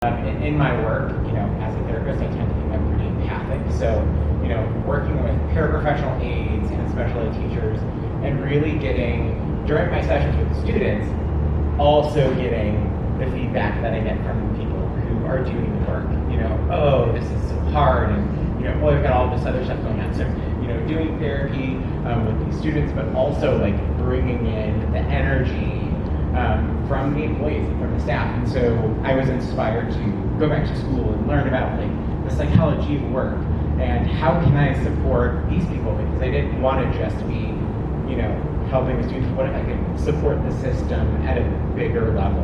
In my work, as a therapist, I tend to think I'm pretty empathic. So, working with paraprofessional aides and special ed teachers, and really getting, during my sessions with the students, also getting the feedback that I get from the people who are doing the work. Oh, this is so hard, and well, I've got all this other stuff going on. So, doing therapy with these students, but also like bringing in the energy from the employees and from the staff. And so I was inspired to go back to school and learn about the psychology of work and how can I support these people, because I didn't want to just be, helping the students. What if I could support the system at a bigger level?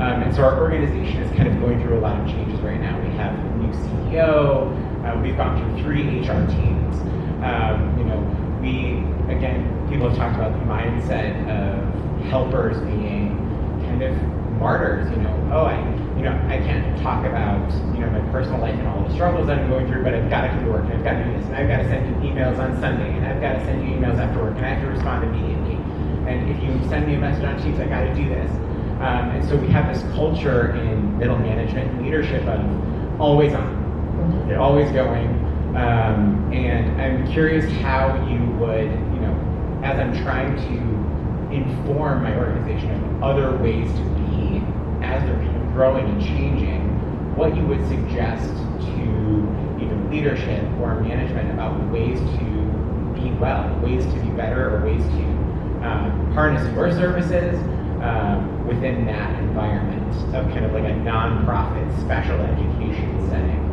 And so our organization is kind of going through a lot of changes right now. We have a new CEO, we've gone through 3 HR teams. People have talked about the mindset of helpers being kind of martyrs. I can't talk about my personal life and all the struggles that I'm going through, but I've got to come to work and I've got to do this, and I've got to send you emails on Sunday, and I've got to send you emails after work, and I have to respond immediately. And if you send me a message on Teams, I got to do this. And so we have this culture in middle management and leadership of always on, always going. And I'm curious how you would, as I'm trying to inform my organization of other ways to be as they're kind of growing and changing, what you would suggest to either leadership or management about ways to be well, ways to be better, or ways to harness your services within that environment of kind of like a nonprofit special education setting.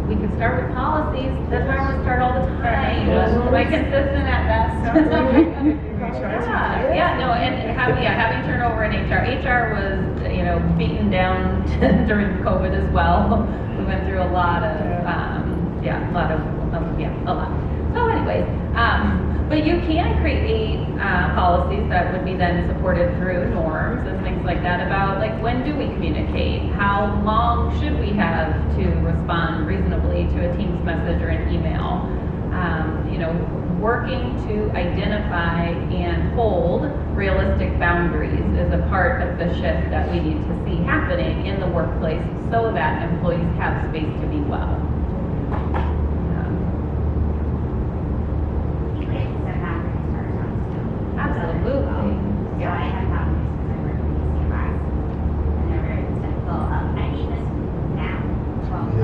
We could start with policies. That's where we start all the time. Am consistent at that? Having turnover in HR. HR was, beaten down during COVID as well. We went through a lot. So anyways, but you can create policies that would be then supported through norms and things like that about when do we communicate? How long should we have to respond reasonably to a Teams message or an email? Working to identify and hold realistic boundaries is a part of the shift that we need to see happening in the workplace so that employees have space to be well. Absolutely. So I have boundaries because I work with PCMS, and they're very typical of, I need this now, 12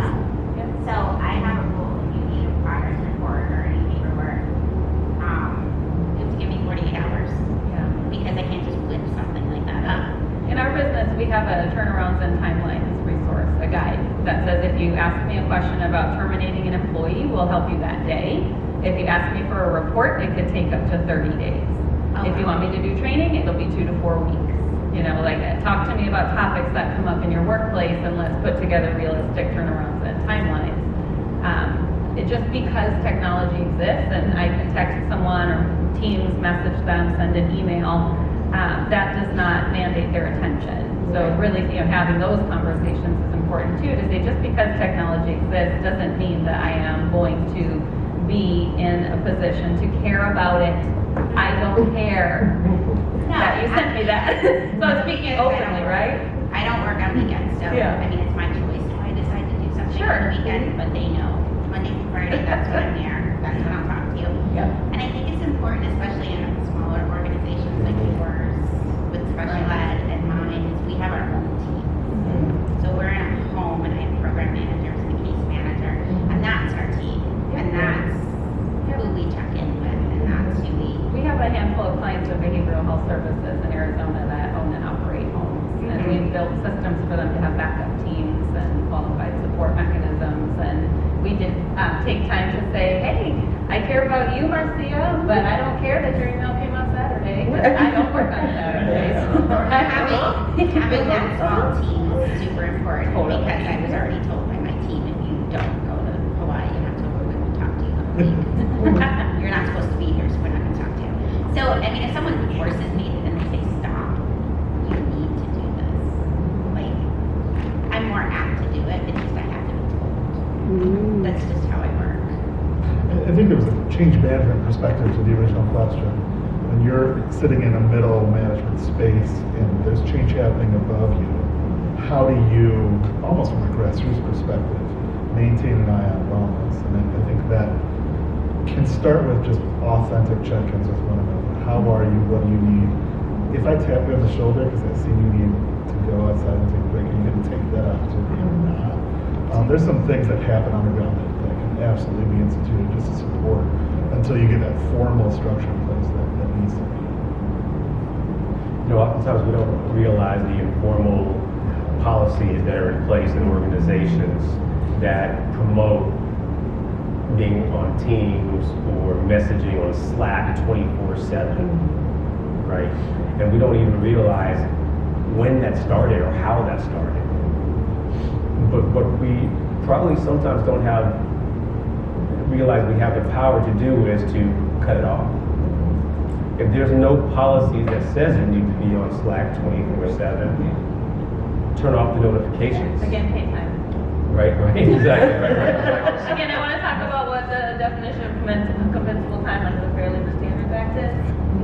Yes. So I have a rule: if you need a progress report or any paperwork, you have to give me 48 hours, because I can't just whip something like that up. In our business, we have a turnarounds and timelines resource, a guide that says if you ask me a question about terminating an employee, we'll help you that day. If you ask me for a report, it could take up to 30 days. If you want me to do training, it'll be 2 to 4 weeks. Talk to me about topics that come up in your workplace, and let's put together realistic turnarounds and timelines. Just because technology exists and I can text someone or Teams message them, send an email, that does not mandate their attention. So really, having those conversations is important too, to say just because technology exists doesn't mean that I am going to be in a position to care about it. I don't care. You sent me that. So I'm speaking openly, right? I don't work on weekends, so it's my choice if I decide to do something on the weekend, but they know Monday through Friday, that's when I'm there, that's when I'll talk to you. And I think it's important, especially in smaller organizations like yours, with special ed and mine, is we have our own team. So we're in a home, and I have program managers and a case manager, and that's our team, and that's who we check in with, and that's who We have a handful of clients with behavioral health services in Arizona that own and operate homes, and we've built systems for them to have backup teams and qualified support mechanisms. And we did take time to say, hey, I care about you, Marcia, but I don't care that your email came on Saturday, because I don't work on Saturdays. having that small team is super important, because I was already told by my team, if you don't go to Hawaii in October, we won't talk to you. You're not supposed to be here, so we're not going to talk to you. So, if someone forces me and they say, stop, you need to do this. I'm more apt to do it, it's just I have to be told. That's just how I work. I think there was a change management perspective to the original question. when you're sitting in a middle management space and there's change happening above you, how do you, almost from a grassroots perspective, maintain an eye on wellness? And I think that can start with just authentic check-ins with one another. How are you? What do you need? If I tap you on the shoulder because I see you need to go outside and take a break, are you going to take that opportunity or not? There's some things that happen on the ground that can absolutely be instituted just to support until you get that formal structure in place that needs to be. You know, oftentimes we don't realize the informal policies that are in place in organizations that promote being on Teams or messaging on Slack 24/7, right? And we don't even realize when that started or how that started. But what we probably sometimes don't realize we have the power to do is to cut it off. If there's no policy that says you need to be on Slack 24/7, turn off the notifications. Again, pay time. Right, exactly. Right. Again, I want to talk about what the definition of compensable time under the Fair Labor Standards Act is.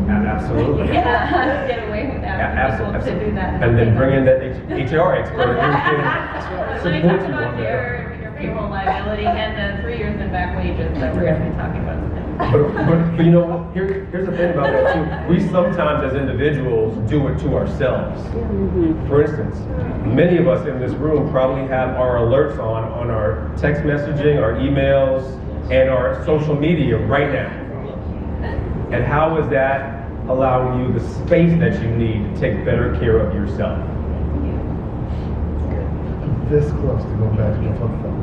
Absolutely. Yeah, get away with that. People to do that. And then bring in that HR expert who can When I support talk you on about that. your payroll liability and the 3 years in back wages that we're going to be talking about today. But you know what? Here's the thing about that too. We sometimes as individuals do it to ourselves. For instance, many of us in this room probably have our alerts on our text messaging, our emails, and our social media right now. And how is that allowing you the space that you need to take better care of yourself? This close to going back to the flip phone.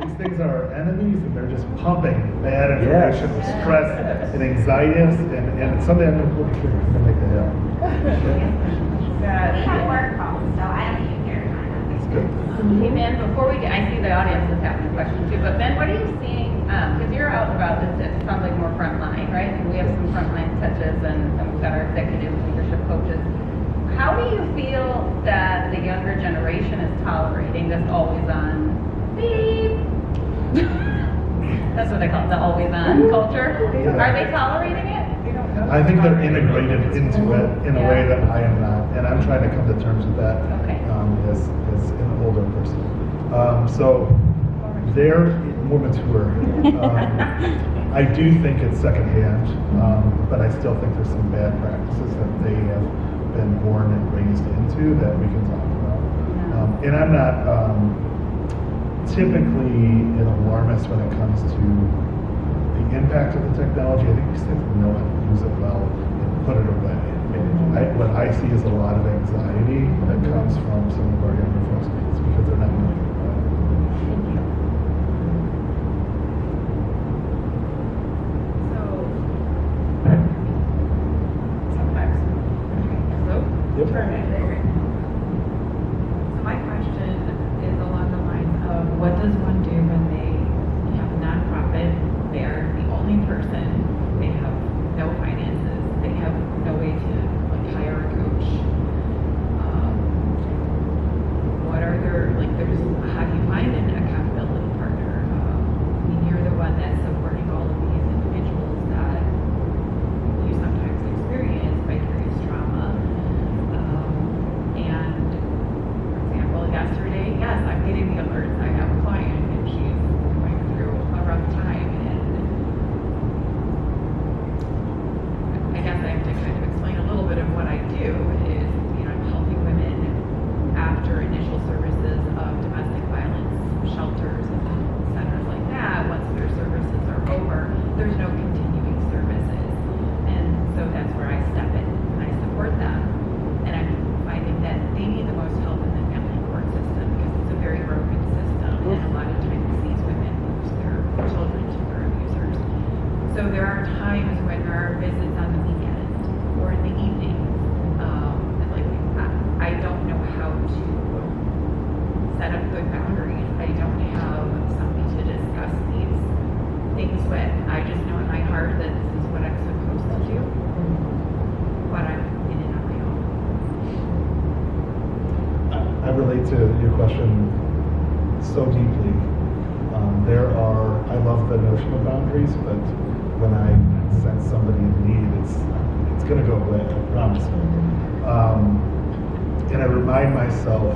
These things are our enemies, and they're just pumping bad information with stress and anxiety, and someday I'm going to pull the trigger and make that happen. We have work calls, so I don't even care. It's good. Hey, Ben, before we get, I see the audience is having a question too, but Ben, what are you seeing, because you're out and about, it sounds like more frontline, right? And we have some frontline touches and we've got our executive leadership coaches. How do you feel that the younger generation is tolerating this always on beep? That's what they call it, the always on culture. Are they tolerating it? I think they're integrated into it in a way that I am not, and I'm trying to come to terms with that Okay. as an older person. So they're more mature. I do think it's secondhand, but I still think there's some bad practices that they have been born and raised into that we can talk about. And I'm not typically an alarmist when it comes to the impact of the technology. I think we just have to know how to use it well and put it away. What I see is a lot of anxiety that comes from some of our younger folks. It's because they're not knowing it well. Thank you. Sometimes. Hello? Yep. So my question is along the lines of what does one do when they have a nonprofit, they are the only person, they have no finances, they have no way to like hire a coach. What are their, like there's, how do you find an accountability partner? I mean, you're the one that's supporting all of these individuals that you sometimes experience vicarious trauma. And for example, yesterday, yes, I'm getting the alerts. I have a client and she's going through a rough time, and I guess I have to kind of explain a little bit of what I do is, you know, I'm helping women after initial services of domestic violence shelters and centers like that. Once their services are over, there's no continuing services. And so that's where I step in and I support them. And I'm finding that they need the most help in the family court system because it's a very broken system. And a lot of times these women lose their children to their abusers. So there are times when there are visits on the weekend or in the evening. And like, I don't know how to set up good boundaries. I don't have somebody to discuss these things with. I just know in my heart that this is what I'm supposed to do, but I'm in it on my own. I relate to your question so deeply. I love the notion of boundaries, but when I sense somebody in need, it's going to go away, I promise. And I remind myself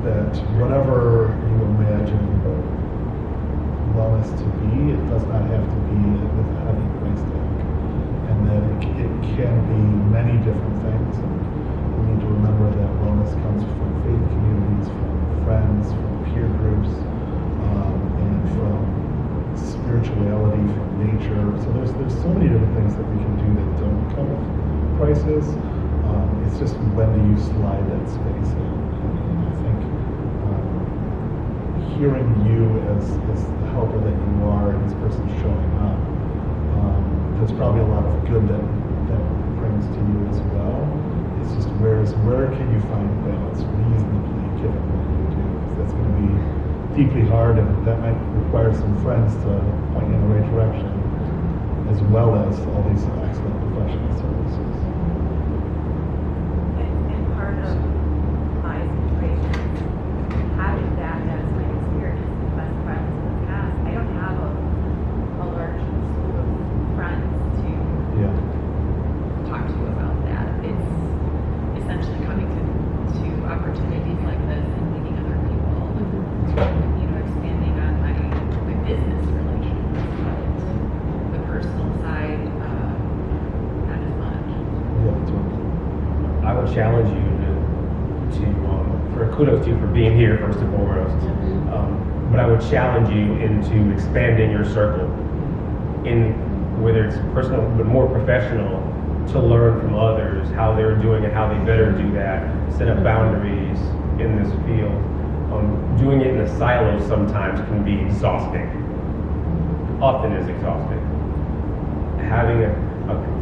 that whatever you imagine wellness to be, it does not have to be with a heavy price tag. And that it can be many different things. And we need to remember that wellness comes from faith communities, from friends, from peer groups, and from spirituality, from nature. So there's so many different things that we can do that don't come with prices. It's just when do you slide that space in? And I think hearing you as the helper that you are, and this person showing up, there's probably a lot of good that brings to you as well. It's just where can you find balance reasonably given what you do? Because that's going to be deeply hard, and that might require some friends to point you in the right direction, as well as all these excellent professional services. And part of my situation, having that as my experience in domestic violence in the past, I don't have a large school of friends to Yeah. talk to about that. It's essentially coming to opportunities like this and meeting other people and, expanding on my business relations. But the personal side, not as much. Yeah, totally. I would challenge you for kudos to you for being here first and foremost. But I would challenge you into expanding your circle in whether it's personal but more professional, to learn from others how they're doing it, how they better do that, set up boundaries in this field. Doing it in a silo sometimes can be exhausting. Often is exhausting. Having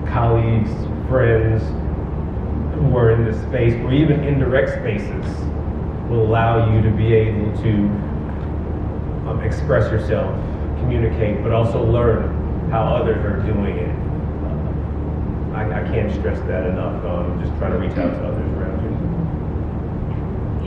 colleagues, friends who are in this space, or even indirect spaces, will allow you to be able to express yourself, communicate, but also learn how others are doing it. I can't stress that enough. Just try to reach out to others around you.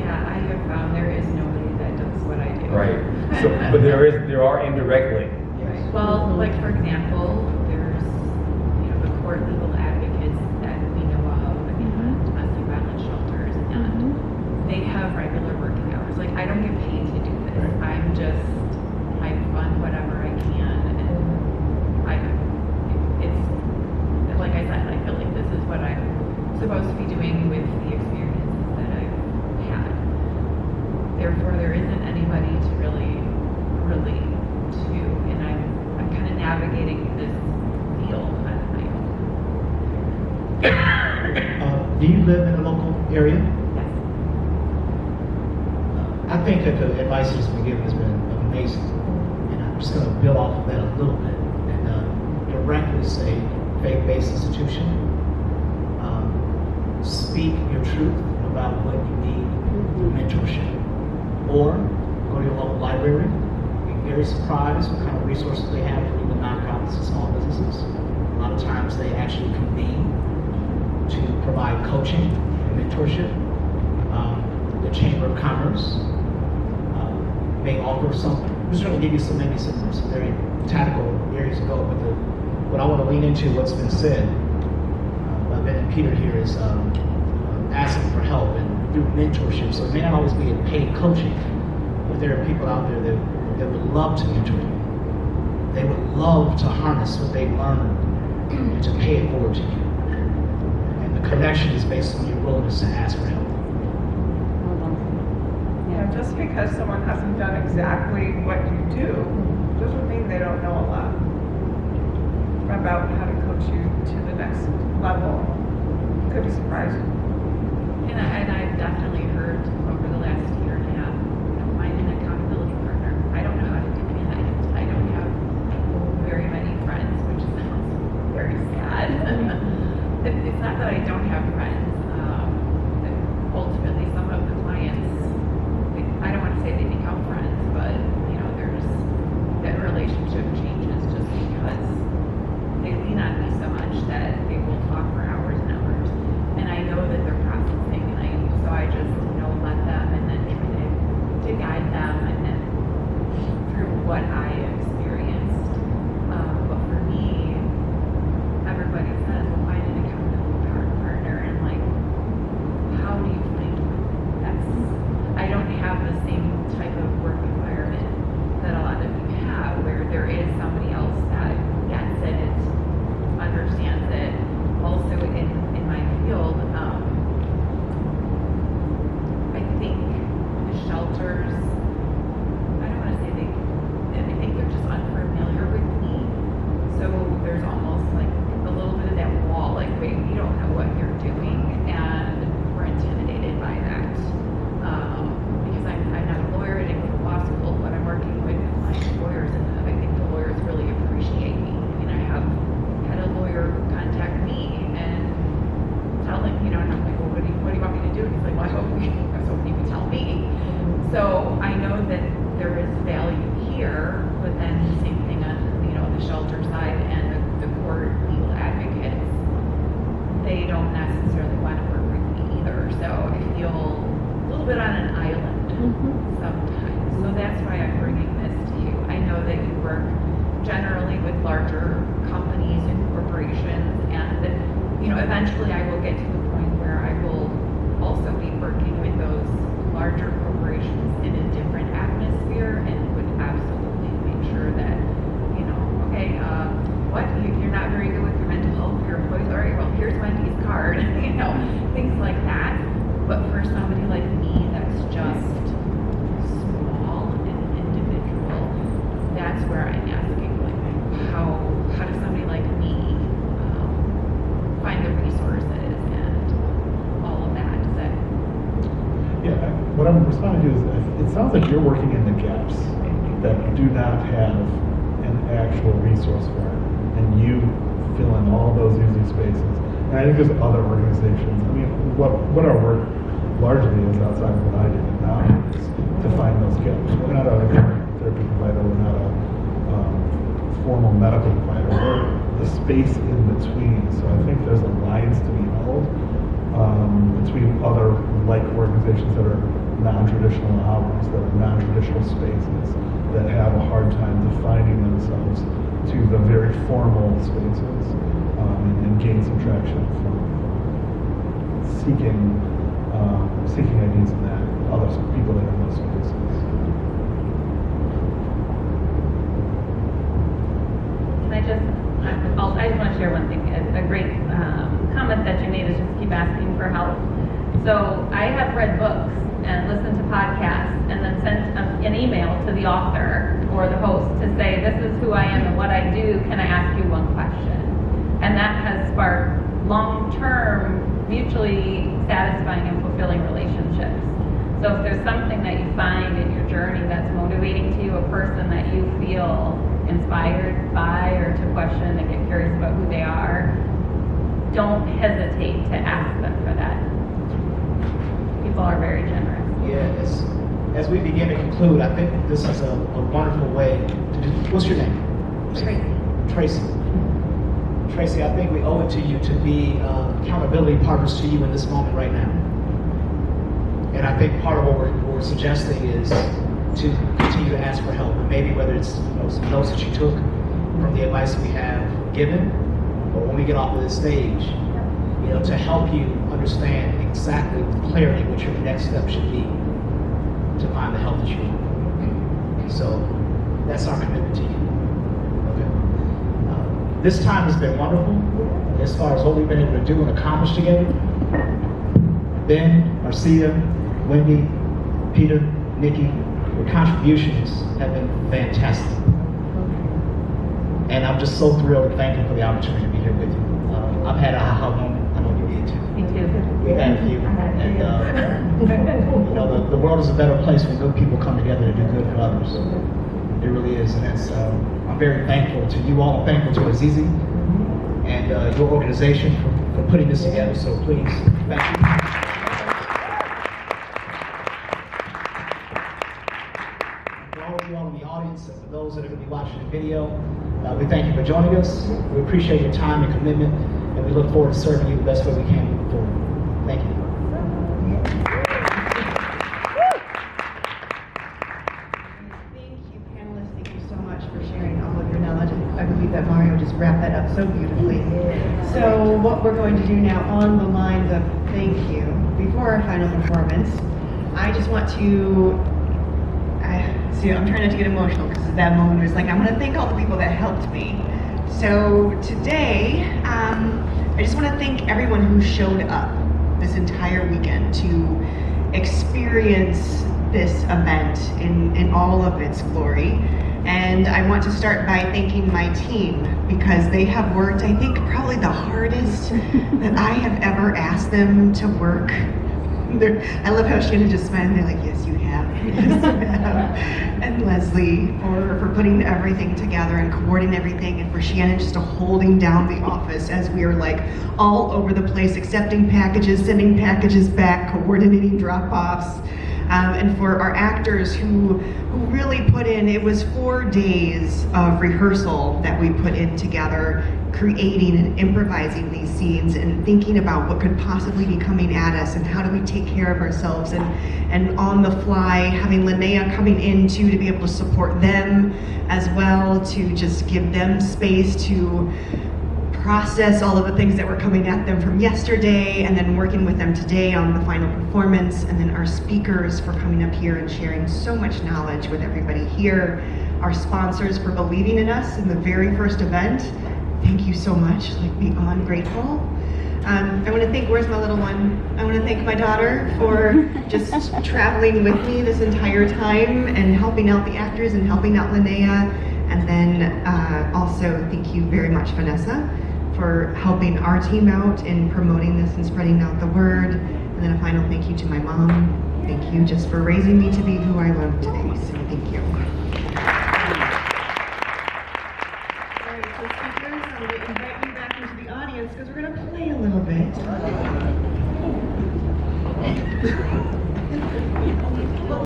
Yeah, I have found there is nobody that does what I do. Right. So, but there are indirectly. Right. Well, like for example, there's the court legal advocates that we know of in domestic violence shelters, and they have regular working hours. Like I don't get paid to do this. Right. I'm just I fund whatever I can, and it's like I said, I feel like this is what I'm supposed to be doing with the experiences that I've had. Therefore, there isn't anybody to really relate to, and I'm kind of navigating this field on my own. Do you live in a local area? Yes. I think that the advice that's been given has been amazing. And I'm just going to build off of that a little bit and directly say faith-based institution. Speak your truth about what you need through mentorship. Or go to your local library. Be very surprised what kind of resources they have for even nonprofits and small businesses. A lot of times they actually convene to provide coaching and mentorship. The Chamber of Commerce may offer something. I'm just going to give you some very tactical areas to go. But what I want to lean into, what's been said by Ben and Peter here, is asking for help and through mentorship. So it may not always be a paid coaching, but there are people out there that would love to mentor you. They would love to harness what they've learned and to pay it forward to you. And the connection is based on your willingness to ask for help. Yeah, just because someone hasn't done exactly what you do, doesn't mean they don't know a lot about how to coach you to the next level. Could be surprising. And I've definitely heard over the last year and a half, find an accountability partner. I don't know how to do it. I don't have very many friends, which sounds very sad. It's not that I don't have friends. Ultimately, some of the clients, I don't want to say they become friends, but there's that relationship changes just because they lean on me so much that they will talk for hours and hours. And I know that they're processing, so I just, let them and then try to guide them and then through what I experienced. But for me, the same type of work environment that a lot of you have, where there is somebody else that gets it, understands it. Also in my field, I think the shelters, I don't want to say I think they're just unfamiliar with me. So there's almost like a little bit of that wall, like, wait, you don't know what you're doing, and we're intimidated by that. Because I'm not a lawyer, I didn't go to law school, but I'm working with my lawyers, and I think the lawyers really appreciate me. I mean, I have had a lawyer contact me and tell him, and I'm like, well, what do you want me to do? And he's like, well, I was hoping you could tell me. So I know that there is value here, but then the same thing on, the shelter side and the court legal advocates, they don't necessarily want to work with me either. So I feel a little bit on an island sometimes. So that's why I'm bringing this to you. I know that you work generally with larger companies and corporations, and that, eventually I will get to the point where I will also be working with those larger corporations in a different atmosphere, and would absolutely make sure that, okay, what, you're not very good with your mental health for your employees, all right, well, here's Wendy's card, things like that. But for somebody like me that's just small and individual, that's where I'm asking, like, how does somebody like me find the resources and all of that? Does that? Yeah, what I'm responding to is, it sounds like you're working in the gaps that do not have an actual resource for it, and you fill in all those easy spaces. And I think there's other organizations. I mean, what our work largely is outside of what I do now is to find those gaps. We're not a therapy provider. We're not a formal medical provider. We're the space in between. So I think there's lines to be held between other like organizations that are non-traditional hours, that are non-traditional spaces, that have a hard time defining themselves to the very formal spaces, and gain some traction from seeking ideas in that, other people that are in those spaces. Can I just want to share one thing. A great comment that you made is just keep asking for help. So I have read books and listened to podcasts and then sent an email to the author or the host to say, this is who I am and what I do, can I ask you one question? And that has sparked long-term, mutually satisfying and fulfilling relationships. So if there's something that you find in your journey that's motivating to you, a person that you feel inspired by or to question and get curious about who they are, don't hesitate to ask them for that. People are very generous. Yeah, as we begin to conclude, I think this is a wonderful way to do. What's your name? Tracy. Tracy, I think we owe it to you to be accountability partners to you in this moment right now. And I think part of what we're suggesting is to continue to ask for help. And maybe whether it's some notes that you took from the advice we have given, or when we get off of this stage, to help you understand exactly with clarity what your next step should be to find the help that you need. So that's our commitment to you. Okay. This time has been wonderful as far as what we've been able to do and accomplish together. Ben, Marcia, Wendy, Peter, Nikki, your contributions have been fantastic. And I'm just so thrilled and thankful for the opportunity to be here with you. I've had a aha moment. I know you did too. Me too. We've had a few. And the world is a better place when good people come together to do good for others. It really is. And it's, I'm very thankful to you all. I'm thankful to Azizi and your organization for putting this together. So please, thank you. For all of you all in the audience and for those that are going to be watching the video, we thank you for joining us. We appreciate your time and commitment, and we look forward to serving you the best way we can moving forward. Thank you. Thank you, panelists. Thank you so much for sharing all of your knowledge. I believe that Mario just wrapped that up so beautifully. So what we're going to do now, on the lines of thank you, before our final performance, I just want to See, I'm trying not to get emotional because at that moment it was like, I want to thank all the people that helped me. So today, I just want to thank everyone who showed up this entire weekend to experience this event in all of its glory. And I want to start by thanking my team because they have worked, I think, probably the hardest that I have ever asked them to work. I love how Shannon just smiled and they're like, yes, you have. Yes, you have. And Leslie for putting everything together and coordinating everything, and for Shannon just holding down the office as we are like all over the place, accepting packages, sending packages back, coordinating drop-offs. And for our actors who really put in, it was 4 days of rehearsal that we put in together, creating and improvising these scenes and thinking about what could possibly be coming at us and how do we take care of ourselves, and on the fly having Linnea coming in too to be able to support them as well, to just give them space to process all of the things that were coming at them from yesterday, and then working with them today on the final performance, and then our speakers for coming up here and sharing so much knowledge with everybody here, our sponsors for believing in us in the very first event. Thank you so much, like beyond grateful. I want to thank, where's my little one? I want to thank my daughter for just traveling with me this entire time and helping out the actors and helping out Linnea. And then also thank you very much, Vanessa, for helping our team out in promoting this and spreading out the word. And then a final thank you to my mom. Thank you just for raising me to be who I am today. So thank you. All right, so speakers, I'm going to invite you back into the audience because we're going to play a little bit.